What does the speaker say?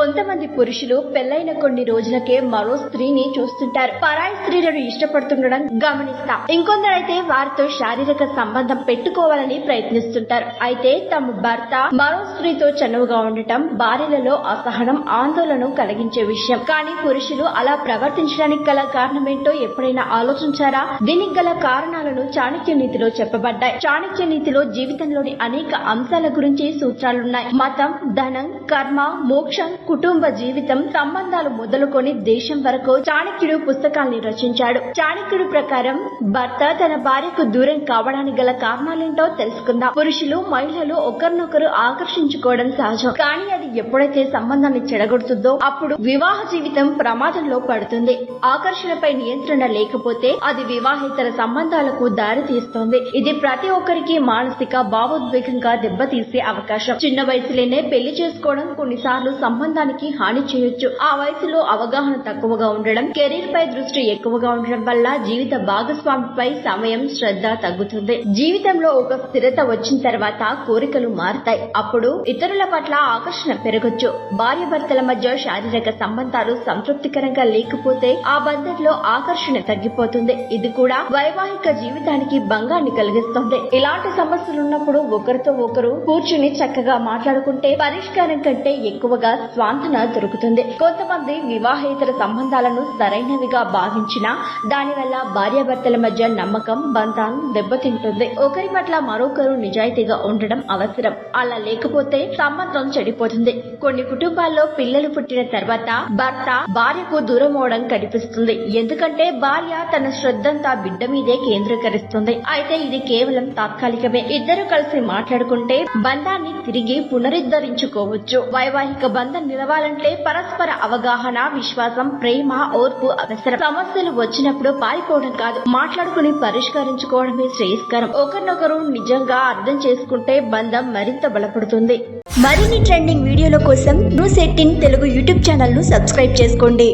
కొంతమంది పురుషులు పెళ్లైన కొన్ని రోజులకే మరో స్త్రీని చూస్తుంటారు. పరాయి స్త్రీలను ఇష్టపడుతుండడం గమనిస్తాం. ఇంకొందరైతే వారితో శారీరక సంబంధం పెట్టుకోవాలని ప్రయత్నిస్తుంటారు. అయితే తమ భర్త మరో స్త్రీతో చనువుగా ఉండటం భార్యలలో అసహనం, ఆందోళన కలిగించే విషయం. కానీ పురుషులు అలా ప్రవర్తించడానికి గల కారణమేంటో ఎప్పుడైనా ఆలోచించారా? దీనికి గల కారణాలను చాణక్య నీతిలో చెప్పబడ్డాయి. చాణక్య నీతిలో జీవితంలోని అనేక అంశాల గురించి సూత్రాలున్నాయి. మతం, ధనం, కర్మ, మోక్షం, కుటుంబ జీవితం, సంబంధాలు మొదలుకొని దేశం వరకు చాణక్యుడు పుస్తకాల్ని రచించాడు. చాణక్యుడు ప్రకారం భర్త తన భార్యకు దూరం కావడానికి గల కారణాలేంటో తెలుసుకుందాం. పురుషులు, మహిళలు ఒకరినొకరు ఆకర్షించుకోవడం సహజం. కానీ అది ఎప్పుడైతే సంబంధాన్ని చెడగొడుతుందో అప్పుడు వివాహ జీవితం ప్రమాదంలో పడుతుంది. ఆకర్షణపై నియంత్రణ లేకపోతే అది వివాహేతర సంబంధాలకు దారి తీస్తుంది. ఇది ప్రతి ఒక్కరికి మానసిక, భావోద్వేగంగా దెబ్బతీసే అవకాశం. చిన్న వయసులోనే పెళ్లి చేసుకోవడం కొన్నిసార్లు సంబంధానికి హాని చేయొచ్చు. ఆ వయసులో అవగాహన తక్కువగా ఉండడం, కెరీర్ పై దృష్టి ఎక్కువగా ఉండడం వల్ల జీవిత భాగస్వామిపై సమయం, శ్రద్ధ తగ్గుతుంది. జీవితంలో ఒక స్థిరత వచ్చిన తర్వాత కోరికలు మారుతాయి. అప్పుడు ఇతరుల పట్ల ఆకర్షణ పెరగొచ్చు. భార్యాభర్తల మధ్య శారీరక సంబంధాలు సంతృప్తికరంగా లేకపోతే ఆ బంధంలో ఆకర్షణ తగ్గిపోతుంది. ఇది కూడా వైవాహిక జీవితానికి భంగాన్ని కలిగిస్తుంది. ఇలాంటి సమస్యలున్నప్పుడు ఒకరితో ఒకరు కూర్చుని చక్కగా మాట్లాడుకుంటే పరిష్కారం కంటే ఎక్కువగా స్వాంతన దొరుకుతుంది. కొంతమంది వివాహేతర సంబంధాలను సరైనవిగా భావించినా దానివల్ల భార్యాభర్తల మధ్య నమ్మకం, బంధం దెబ్బతింటుంది. ఒకరి పట్ల మరొకరు నిజాయితీగా ఉండడం అవసరం. అలా లేకపోతే సంబంధం చెడిపోతుంది. కొన్ని కుటుంబాల్లో పిల్లలు పుట్టిన తర్వాత భర్త భార్యకు దూరం అవడం కనిపిస్తుంది. ఎందుకంటే భార్య తన శ్రద్ధంతా బిడ్డ మీదే కేంద్రీకరిస్తుంది. అయితే ఇది కేవలం తాత్కాలికమే. ఇద్దరు కలిసి మాట్లాడుకుంటే బంధాన్ని తిరిగి పునరుద్ధరించుకోవచ్చు. వైవాహిక బంధం నిలవాలంటే పరస్పర అవగాహన, విశ్వాసం, ప్రేమ, ఓర్పు అవసరం. సమస్యలు వచ్చినప్పుడు పారిపోవడం కాదు, మాట్లాడుకుని పరిష్కరించుకోవడమే శ్రేయస్కరం. ఒకరినొకరు నిజంగా అర్థం చేసుకుంటే బంధం మరింత బలపడుతుంది. మరిన్ని ట్రెండింగ్ వీడియోల కోసం న్యూస్ 18 తెలుగు యూట్యూబ్ ఛానల్ ను సబ్స్క్రైబ్ చేసుకోండి.